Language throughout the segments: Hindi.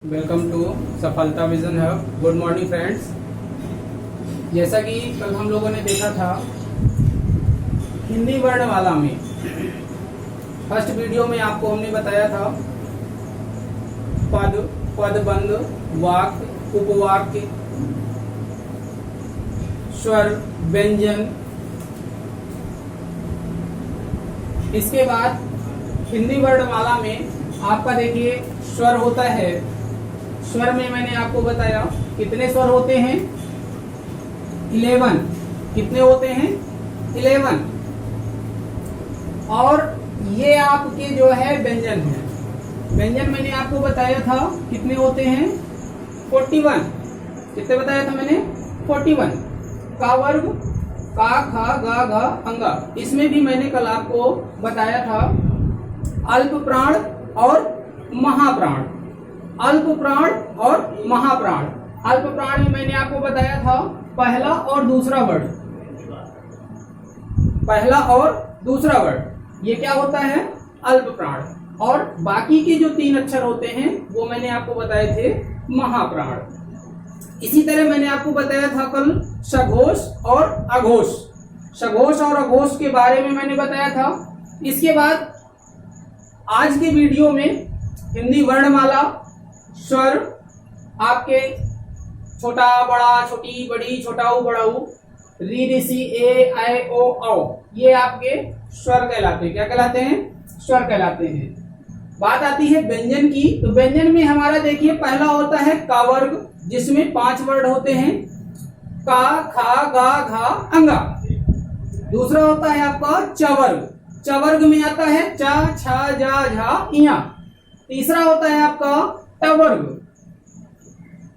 वेलकम टू सफलता vision hub. Good morning friends. जैसा कि कल हम लोगों ने देखा था हिंदी वर्णमाला में, फर्स्ट वीडियो में आपको हमने बताया था पद, पदबंध, वाक्य, उपवाक्य, स्वर, व्यंजन। इसके बाद हिंदी वर्णमाला में आपका देखिए स्वर होता है। स्वर में मैंने आपको बताया कितने स्वर होते हैं, 11। कितने होते हैं, 11। और ये आपके जो है व्यंजन है। व्यंजन मैंने आपको बताया था कितने होते हैं, 41। कितने बताया था मैंने, 41। का वर्ग, का, खा, गा, घा, अंगा। इसमें भी मैंने कल आपको बताया था अल्प प्राण और महाप्राण। अल्प प्राण और महाप्राण। अल्प प्राण में मैंने आपको बताया था पहला और दूसरा वर्ड। पहला और दूसरा वर्ड ये क्या होता है, अल्प प्राण। और बाकी के जो 3 अक्षर होते हैं वो मैंने आपको बताए थे महाप्राण। इसी तरह मैंने आपको बताया था कल सघोष और अघोष। सघोष और अघोष के बारे में मैंने बताया था। इसके बाद आज के वीडियो में हिंदी वर्णमाला, स्वर आपके छोटा बड़ा, छोटी बड़ी, छोटाऊ बड़ाऊ, री ऋ सी ए आई ओ औ, ये आपके स्वर कहलाते हैं। क्या कहलाते हैं, स्वर कहलाते हैं। बात आती है व्यंजन की। तो व्यंजन में हमारा देखिए पहला होता है का वर्ग, जिसमें 5 वर्ड होते हैं, का, खा, गा, घा, अंगा। दूसरा होता है आपका च वर्ग। च वर्ग में आता है चा, छा, जा, झा, इया। तीसरा होता है आपका ट वर्ग।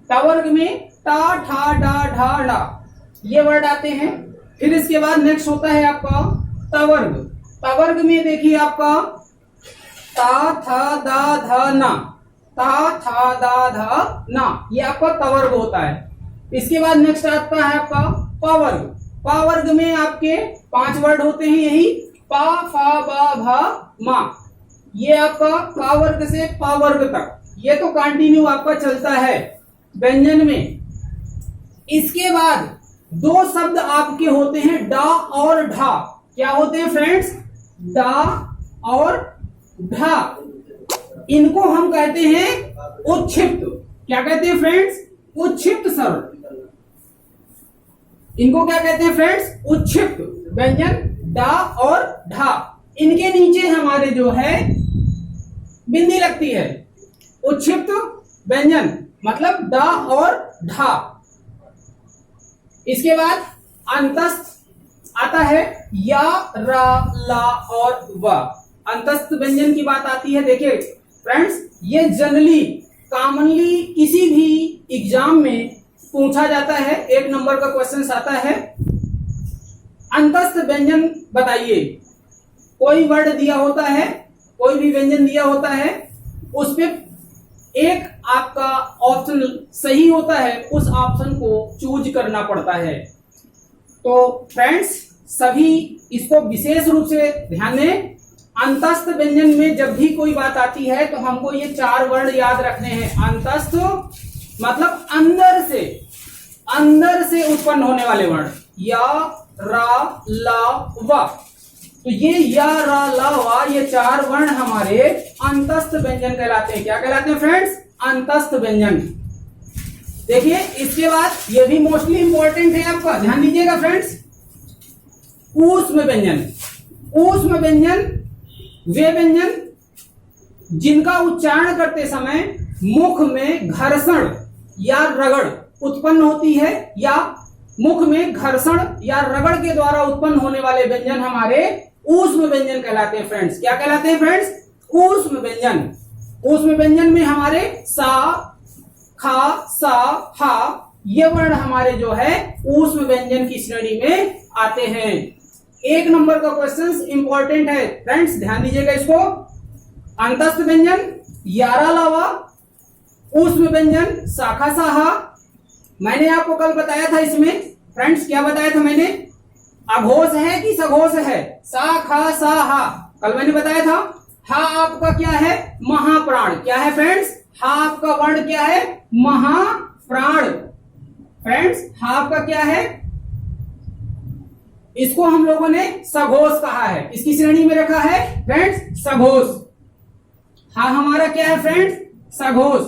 ट वर्ग में टा, ठा, डा, ढा, डा, ये वर्ड आते हैं। फिर इसके बाद नेक्स्ट होता है आपका त वर्ग। त वर्ग में देखिए आपका ता, था, दा, धा, ना। ता, था, दा, धा, ना, ये आपका त वर्ग होता है। इसके बाद नेक्स्ट आता है आपका प वर्ग। प वर्ग में आपके 5 वर्ड होते हैं, यही पा, फा, बा, भा, मा। ये आपका का वर्ग से पा वर्ग तक, ये तो कंटिन्यू आपका चलता है व्यंजन में। इसके बाद 2 शब्द आपके होते हैं डा और ढा। क्या होते हैं फ्रेंड्स, डा और ढा। इनको हम कहते हैं उच्छिप्त। क्या कहते हैं फ्रेंड्स, उच्छिप्त स्वर। इनको क्या कहते हैं फ्रेंड्स, उच्छिप्त व्यंजन डा और ढा। इनके नीचे हमारे जो है बिंदी लगती है। उच्छिप्त व्यंजन मतलब डा और ढा। इसके बाद अंतस्थ आता है या, रा, ला और व। अंतस्थ व्यंजन की बात आती है। देखिए फ्रेंड्स, ये जनरली कॉमनली किसी भी एग्जाम में पूछा जाता है, 1 नंबर का क्वेश्चन आता है। अंतस्थ व्यंजन बताइए। कोई वर्ड दिया होता है, कोई भी व्यंजन दिया होता है, उस पे एक आपका ऑप्शन सही होता है, उस ऑप्शन को चूज करना पड़ता है। तो फ्रेंड्स सभी इसको विशेष रूप से ध्यान दें। अंतस्थ व्यंजन में जब भी कोई बात आती है तो हमको ये 4 वर्ड याद रखने हैं। अंतस्थ मतलब अंदर से उत्पन्न होने वाले वर्ड, या, रा, ला, वा। तो ये या, रा, ला, वा, ये 4 वर्ण हमारे अंतस्थ व्यंजन कहलाते हैं। क्या कहलाते हैं फ्रेंड्स, अंतस्थ व्यंजन। देखिए इसके बाद ये भी मोस्टली इंपॉर्टेंट है आपका, ध्यान दीजिएगा फ्रेंड्स, ऊष्म व्यंजन। ऊष्म व्यंजन वे व्यंजन जिनका उच्चारण करते समय मुख में घर्षण या रगड़ उत्पन्न होती है, या मुख में घर्षण या रगड़ के द्वारा उत्पन्न होने वाले व्यंजन हमारे ऊष्म व्यंजन कहलाते हैं फ्रेंड्स। क्या कहलाते हैं फ्रेंड्स, ऊष्म व्यंजन। ऊष्म व्यंजन में हमारे सा, खा, सा, हा, ये वर्ण हमारे जो है ऊष्म व्यंजन की श्रेणी में आते हैं। 1 नंबर का क्वेश्चन इंपॉर्टेंट है फ्रेंड्स, ध्यान दीजिएगा इसको। अंतस्थ व्यंजन यारा लावा, ऊष्म व्यंजन शाखा साहा। मैंने आपको कल बताया था इसमें फ्रेंड्स, क्या बताया था मैंने, अघोष है कि सघोष है, सा, खा, सा, हा। कल मैंने बताया था। हा आपका क्या है, महाप्राण। क्या है फ्रेंड्स, हा आपका वर्ण क्या है? महाप्राण। फ्रेंड्स हा आपका क्या है? इसको हम लोगों ने सघोष कहा है, इसकी श्रेणी में रखा है फ्रेंड्स सघोष। हा हमारा क्या है फ्रेंड्स? सघोष।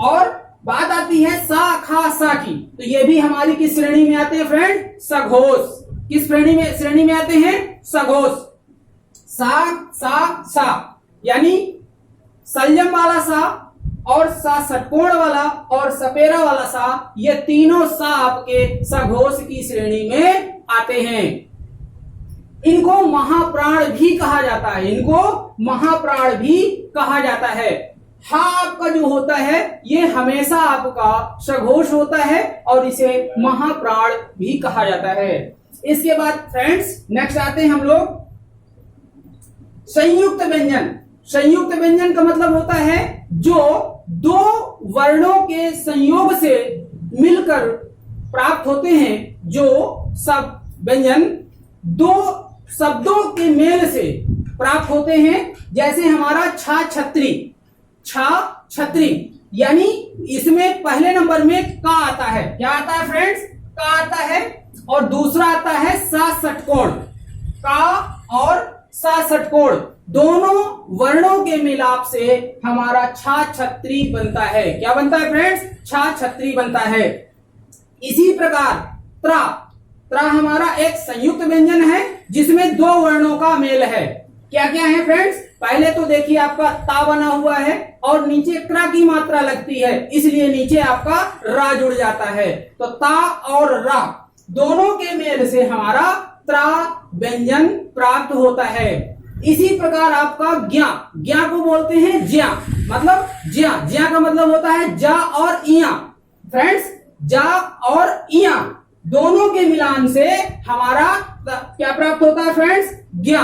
और बात आती है सा खा सा की, तो ये भी हमारी किस श्रेणी में आते हैं फ्रेंड? सघोष। किस श्रेणी में आते हैं? सघोष। सा यानी संयम वाला सा और सा षटकोण वाला और सपेरा वाला सा, ये तीनों सा आपके सघोष की श्रेणी में आते हैं। इनको महाप्राण भी कहा जाता है, इनको महाप्राण भी कहा जाता है। हा आपका जो होता है ये हमेशा आपका सघोष होता है और इसे महाप्राण भी कहा जाता है। इसके बाद फ्रेंड्स नेक्स्ट आते हैं हम लोग संयुक्त व्यंजन। संयुक्त व्यंजन का मतलब होता है जो दो वर्णों के संयोग से मिलकर प्राप्त होते हैं, जो सब व्यंजन दो शब्दों के मेल से प्राप्त होते हैं। जैसे हमारा छा छत्री, छा छत्री, यानी इसमें पहले नंबर में का आता है। क्या आता है फ्रेंड्स? का आता है। और दूसरा आता है सा षटकोण। का और सा षटकोण दोनों वर्णों के मिलाप से हमारा छा छत्री बनता है। क्या बनता है फ्रेंड्स? छा छत्री बनता है। इसी प्रकार त्रा, त्रा हमारा एक संयुक्त व्यंजन है जिसमें दो वर्णों का मेल है। क्या क्या है फ्रेंड्स? पहले तो देखिए आपका ता बना हुआ है और नीचे क्रा की मात्रा लगती है, इसलिए नीचे आपका रा जुड़ जाता है। तो ता और रा दोनों के मेल से हमारा त्रा व्यंजन प्राप्त होता है। इसी प्रकार आपका ज्ञा, ज्ञा को बोलते हैं ज्या, मतलब ज्या, ज्या का मतलब होता है जा और इया। फ्रेंड्स जा और इया दोनों के मिलान से हमारा क्या प्राप्त होता है फ्रेंड्स? ज्ञा।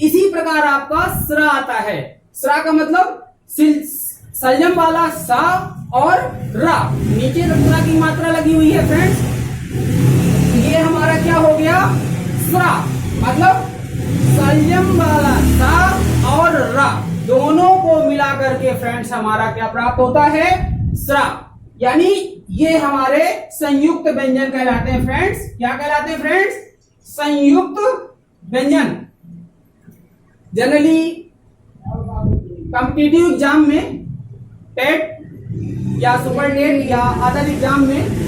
इसी प्रकार आपका स्रा आता है। स्रा का मतलब संयम वाला सा और रा, नीचे स्रा की मात्रा लगी हुई है फ्रेंड्स। ये हमारा क्या हो गया? स्रा, मतलब संयम वाला सा और रा दोनों को मिला करके फ्रेंड्स हमारा क्या प्राप्त होता है? स्रा। यानी ये हमारे संयुक्त व्यंजन कहलाते हैं फ्रेंड्स। क्या कहलाते हैं फ्रेंड्स? संयुक्त व्यंजन। जनरली कॉम्पिटिटिव एग्जाम में, टेट या सुपर टेट या अदर एग्जाम में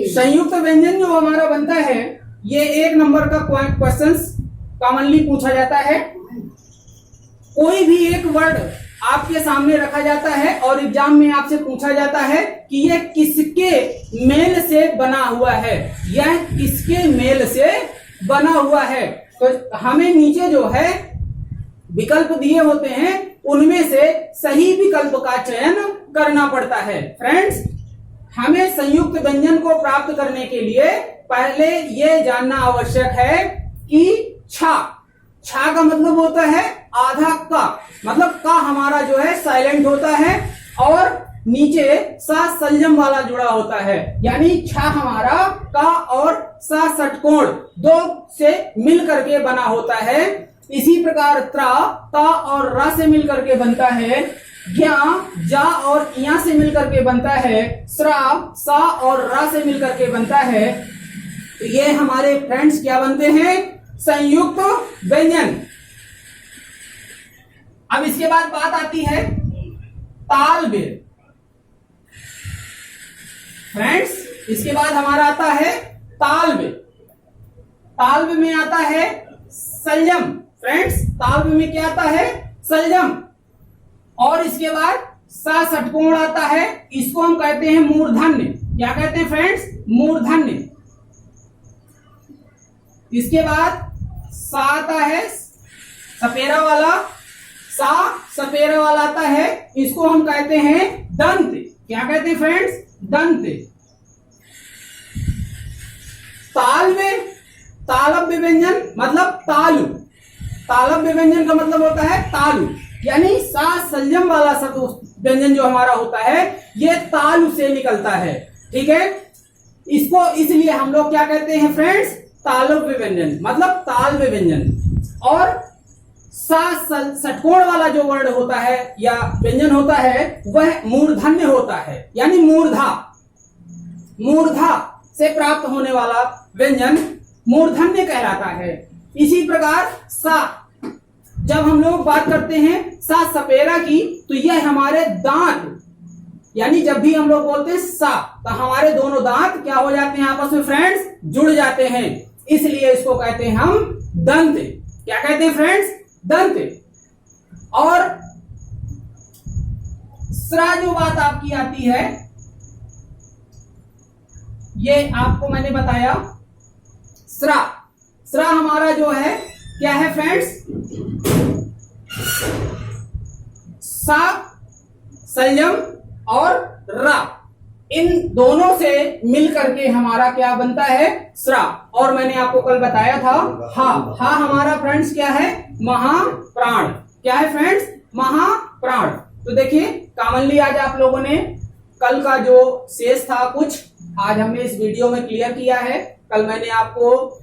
संयुक्त व्यंजन जो हमारा बनता है ये एक नंबर का क्वेश्चंस कॉमनली पूछा जाता है। कोई भी एक वर्ड आपके सामने रखा जाता है और एग्जाम में आपसे पूछा जाता है कि यह किसके मेल से बना हुआ है, यह किसके मेल से बना हुआ है। तो हमें नीचे जो है विकल्प दिए होते हैं उनमें से सही विकल्प का चयन करना पड़ता है। फ्रेंड्स हमें संयुक्त व्यंजन को प्राप्त करने के लिए पहले यह जानना आवश्यक है कि छा, छा का मतलब होता है आधा का, मतलब का हमारा जो है साइलेंट होता है और नीचे सा संयम वाला जुड़ा होता है। यानी छा हमारा का और सा षटकोण दो से मिल करके बना होता है। इसी प्रकार त्रा, ता और रा से मिल करके बनता है। ज्ञा, जा और इया से मिल करके बनता है। स्रा, सा और रा से मिल करके बनता है। तो ये हमारे फ्रेंड्स क्या बनते हैं? संयुक्त व्यंजन। अब इसके बाद बात आती है तालव्य। फ्रेंड्स इसके बाद हमारा आता है तालव्य। तालव्य में आता है संयम। फ्रेंड्स तालव्य में क्या आता है? संयम। और इसके बाद सा षटकोण आता है, इसको हम कहते हैं मूर्धन्य। क्या कहते हैं फ्रेंड्स? मूर्धन्य। इसके बाद सा आता है सपेरा वाला, सा सपेरा वाला आता है, इसको हम कहते हैं दंत। क्या कहते हैं फ्रेंड्स? दंत। तालव्य, तालव्य व्यंजन मतलब तालु। तालव्य व्यंजन का मतलब होता है तालु, यानी सा संयम वाला व्यंजन जो हमारा होता है ये तालु से निकलता है। ठीक है, इसको इसलिए हम लोग क्या कहते हैं फ्रेंड्स? तालव्य व्यंजन मतलब तालव्य व्यंजन। और षटकोण वाला जो वर्ण होता है या व्यंजन होता है वह मूर्धन्य होता है, यानी मूर्धा से प्राप्त होने वाला व्यंजन मूर्धन्य कहलाता है। इसी प्रकार सा, जब हम लोग बात करते हैं सा सपेरा की, तो यह हमारे दांत, यानी जब भी हम लोग बोलते हैं सा, तो हमारे दोनों दांत क्या हो जाते हैं आपस में फ्रेंड्स, जुड़ जाते हैं, इसलिए इसको कहते हैं हम दंत। क्या कहते हैं फ्रेंड्स, दंत। और स्रा जो बात आपकी आती है, ये आपको मैंने बताया, स्रा हमारा जो है क्या है फ्रेंड्स, सा संयम और रा, इन दोनों से मिल करके हमारा क्या बनता है, स्रा। और मैंने आपको कल बताया था हा हमारा फ्रेंड्स क्या है, महाप्राण। क्या है फ्रेंड्स, महाप्राण। तो देखिए कॉमनली आज आप लोगों ने कल का जो शेष था कुछ आज हमने इस वीडियो में क्लियर किया है। कल मैंने आपको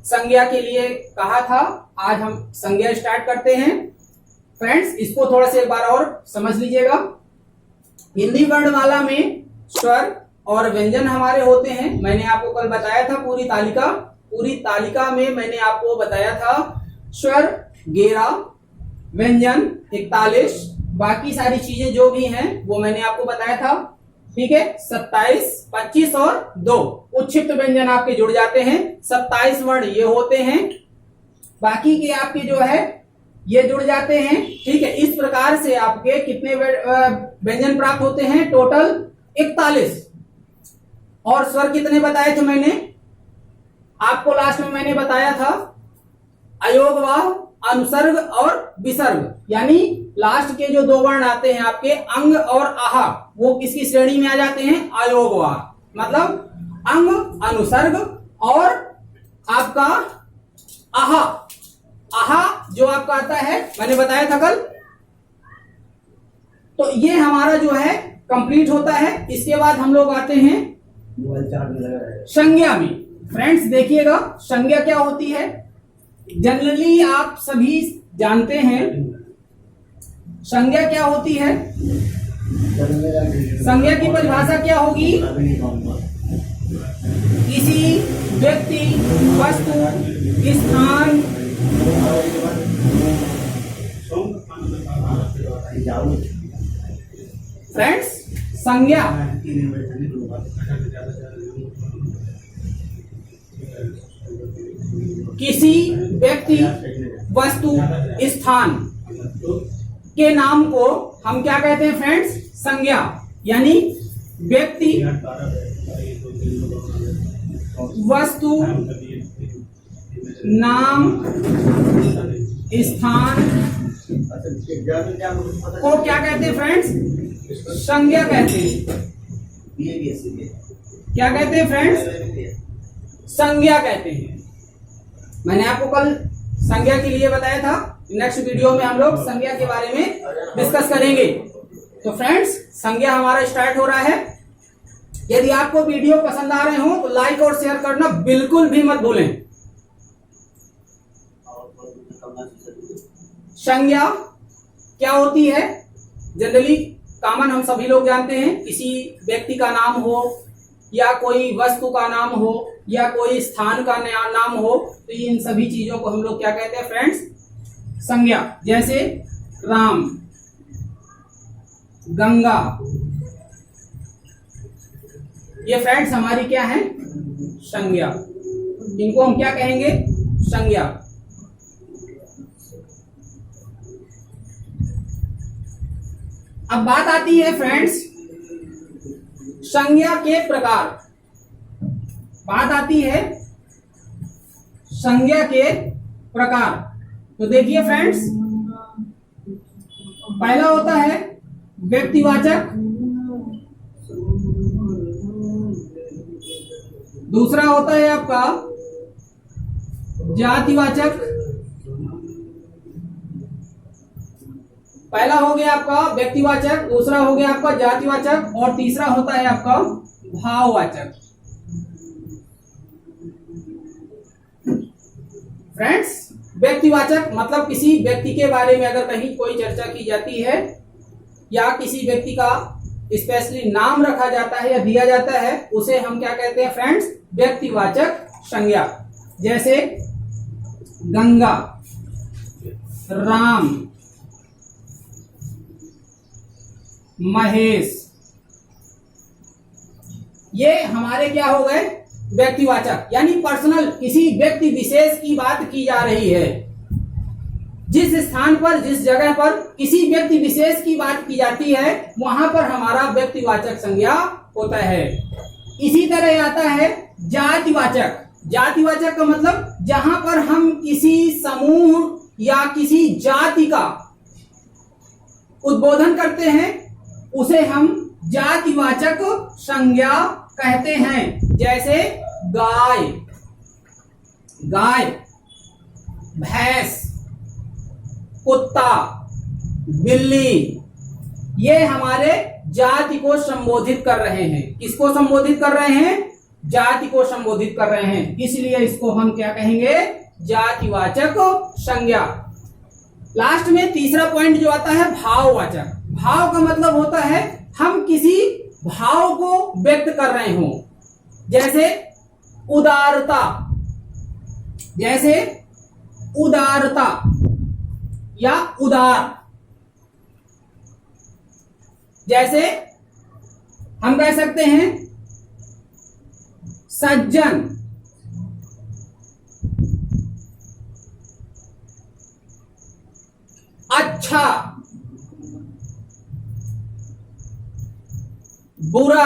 संज्ञा के लिए कहा था, आज हम संज्ञा स्टार्ट करते हैं। फ्रेंड्स इसको थोड़ा सा एक बार और समझ लीजिएगा। हिंदी वर्णमाला में स्वर और व्यंजन हमारे होते हैं। मैंने आपको कल बताया था पूरी तालिका में मैंने आपको बताया था स्वर 11, व्यंजन 41, बाकी सारी चीजें जो भी हैं वो मैंने आपको बताया था। ठीक है, 27, 25 और 2 उच्छिष्ट व्यंजन आपके जुड़ जाते हैं। 27 वर्ण ये होते हैं, बाकी के आपके जो है ये जुड़ जाते हैं। ठीक है, इस प्रकार से आपके कितने व्यंजन प्राप्त होते हैं, टोटल 41। और स्वर कितने बताए थे मैंने आपको, लास्ट में मैंने बताया था अयोगवाह, अनुसर्ग और विसर्ग, यानी लास्ट के जो 2 वर्ण आते हैं आपके अंग और आहा, वो किसकी श्रेणी में आ जाते हैं, अयोगवाह। मतलब अंग, अनुसर्ग और आपका आहा जो आपका आता है, मैंने बताया था कल। तो ये हमारा जो है कंप्लीट होता है। इसके बाद हम लोग आते हैं संज्ञा में। फ्रेंड्स देखिएगा संज्ञा क्या होती है, जनरली आप सभी जानते हैं संज्ञा क्या होती है। संज्ञा की परिभाषा क्या होगी, किसी व्यक्ति, वस्तु, स्थान, फ्रेंड्स संज्ञा किसी व्यक्ति, वस्तु, स्थान के नाम को हम क्या कहते हैं फ्रेंड्स, संज्ञा। यानी व्यक्ति, वस्तु, नाम, स्थान को क्या कहते हैं फ्रेंड्स, संज्ञा कहते हैं। क्या कहते हैं फ्रेंड्स, संज्ञा कहते हैं। मैंने आपको कल संज्ञा के लिए बताया था, नेक्स्ट वीडियो में हम लोग संज्ञा के बारे में डिस्कस करेंगे। तो फ्रेंड्स संज्ञा हमारा स्टार्ट हो रहा है। यदि आपको वीडियो पसंद आ रहे हो तो लाइक और शेयर करना बिल्कुल भी मत भूलें। संज्ञा क्या होती है, जनरली कॉमन हम सभी लोग जानते हैं, किसी व्यक्ति का नाम हो या कोई वस्तु का नाम हो या कोई स्थान का नाम हो, तो इन सभी चीजों को हम लोग क्या कहते हैं फ्रेंड्स, संज्ञा। जैसे राम, गंगा, ये फ्रेंड्स हमारी क्या है, संज्ञा। इनको हम क्या कहेंगे, संज्ञा। अब बात आती है फ्रेंड्स संज्ञा के प्रकार। बात आती है संज्ञा के प्रकार। तो देखिए फ्रेंड्स, पहला होता है व्यक्तिवाचक, दूसरा होता है आपका जातिवाचक। पहला हो गया आपका व्यक्तिवाचक, दूसरा हो गया आपका जातिवाचक और तीसरा होता है आपका भाववाचक। फ्रेंड्स व्यक्तिवाचक मतलब किसी व्यक्ति के बारे में अगर कहीं कोई चर्चा की जाती है या किसी व्यक्ति का स्पेशली नाम रखा जाता है या दिया जाता है, उसे हम क्या कहते हैं फ्रेंड्स? व्यक्तिवाचक संज्ञा। जैसे गंगा, राम, महेश, ये हमारे क्या हो गए? व्यक्तिवाचक, यानी पर्सनल, किसी व्यक्ति विशेष की बात की जा रही है। जिस स्थान पर, जिस जगह पर किसी व्यक्ति विशेष की बात की जाती है, वहां पर हमारा व्यक्तिवाचक संज्ञा होता है। इसी तरह आता है जातिवाचक। जातिवाचक का मतलब जहां पर हम किसी समूह या किसी जाति का उद्बोधन करते हैं, उसे हम जातिवाचक संज्ञा कहते हैं। जैसे गाय, गाय, भैंस, कुत्ता, बिल्ली, ये हमारे जाति को संबोधित कर रहे हैं। किसको संबोधित कर रहे हैं? जाति को संबोधित कर रहे हैं, इसलिए इसको हम क्या कहेंगे? जातिवाचक संज्ञा। लास्ट में तीसरा पॉइंट जो आता है भाववाचक। भाव का मतलब होता है हम किसी भाव को व्यक्त कर रहे हो। जैसे उदारता, जैसे उदारता या उदार। जैसे हम कह सकते हैं सज्जन, अच्छा, बुरा,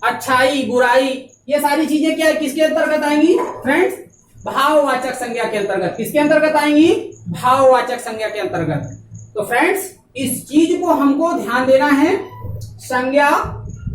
अच्छाई, बुराई, ये सारी चीजें क्या है? किसके अंतर्गत आएंगी फ्रेंड्स? भाववाचक संज्ञा के अंतर्गत। किसके अंतर्गत आएंगी? भाववाचक संज्ञा के अंतर्गत। तो फ्रेंड्स इस चीज को हमको ध्यान देना है। संज्ञा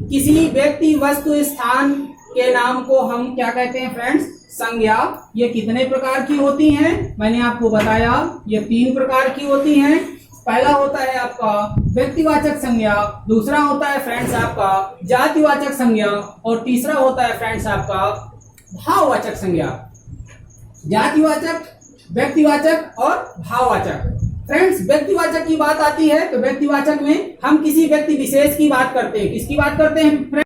किसी व्यक्ति, वस्तु, स्थान के नाम को हम क्या कहते हैं फ्रेंड्स? संज्ञा। ये कितने प्रकार की होती हैं? मैंने आपको बताया ये 3 प्रकार की होती हैं। पहला होता है आपका व्यक्तिवाचक संज्ञा, दूसरा होता है फ्रेंड्स आपका जातिवाचक संज्ञा, और तीसरा होता है फ्रेंड्स आपका भाववाचक संज्ञा। जातिवाचक, व्यक्तिवाचक और भाववाचक। फ्रेंड्स व्यक्तिवाचक की बात आती है तो व्यक्तिवाचक में हम किसी व्यक्ति विशेष की बात करते हैं। किसकी बात करते हैं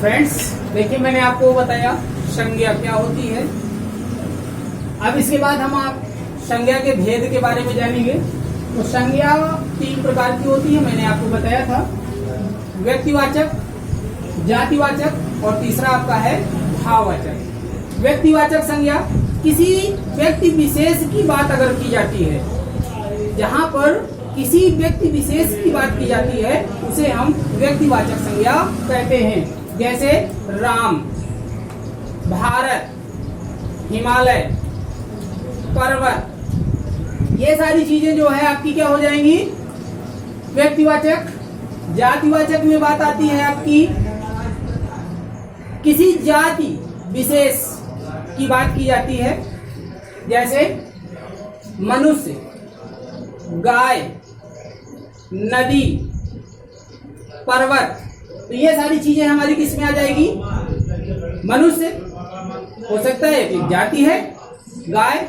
फ्रेंड्स? देखिए मैंने आपको बताया संज्ञा क्या होती है। अब इसके बाद हम आप संज्ञा के भेद के बारे में जानेंगे। तो संज्ञा 3 प्रकार की होती है, मैंने आपको बताया था। व्यक्तिवाचक, जातिवाचक और तीसरा आपका है भाववाचक। व्यक्तिवाचक संज्ञा किसी व्यक्ति विशेष की बात अगर की जाती है, जहां पर किसी व्यक्ति विशेष की बात की जाती है, उसे हम व्यक्तिवाचक संज्ञा कहते हैं। जैसे राम, भारत, हिमालय, पर्वत, ये सारी चीजें जो है आपकी क्या हो जाएंगी? व्यक्तिवाचक। जातिवाचक में बात आती है आपकी किसी जाति विशेष की बात की जाती है। जैसे मनुष्य, गाय, नदी, पर्वत, तो ये सारी चीजें हमारी किस में आ जाएगी? मनुष्य हो सकता है एक जाति है, गाय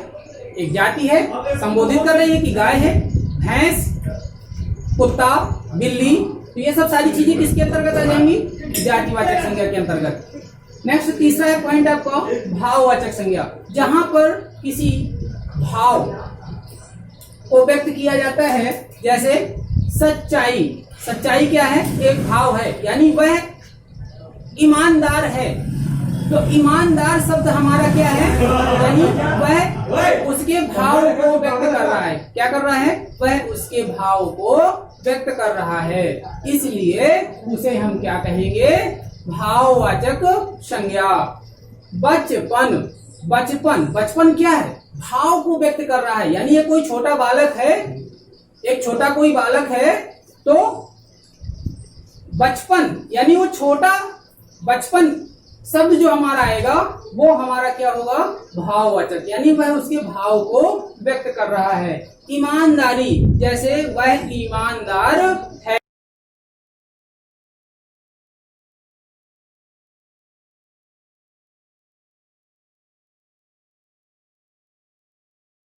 एक जाति है, संबोधित कर रही है कि गाय है, भैंस, कुत्ता, बिल्ली, तो ये सब सारी चीजें किसके अंतर्गत आ जाएंगी? जातिवाचक संज्ञा के अंतर्गत। नेक्स्ट तीसरा है पॉइंट आपका भाववाचक संज्ञा, जहां पर किसी भाव को व्यक्त किया जाता है। जैसे सच्चाई, सच्चाई क्या है? एक भाव है, यानी वह ईमानदार है। तो ईमानदार शब्द हमारा क्या है? यानी वह उसके भाव को व्यक्त कर रहा है। क्या कर रहा है? वह उसके भाव को व्यक्त कर रहा है, इसलिए उसे हम क्या कहेंगे? भाववाचक संज्ञा। बचपन, बचपन, बचपन क्या है? भाव को व्यक्त कर रहा है, यानी ये कोई छोटा बालक है, एक छोटा कोई बालक है, तो बचपन यानी वो छोटा, बचपन शब्द जो हमारा आएगा वो हमारा क्या होगा? भाववाचक, यानी वह उसके भाव को व्यक्त कर रहा है। ईमानदारी, जैसे वह ईमानदार है।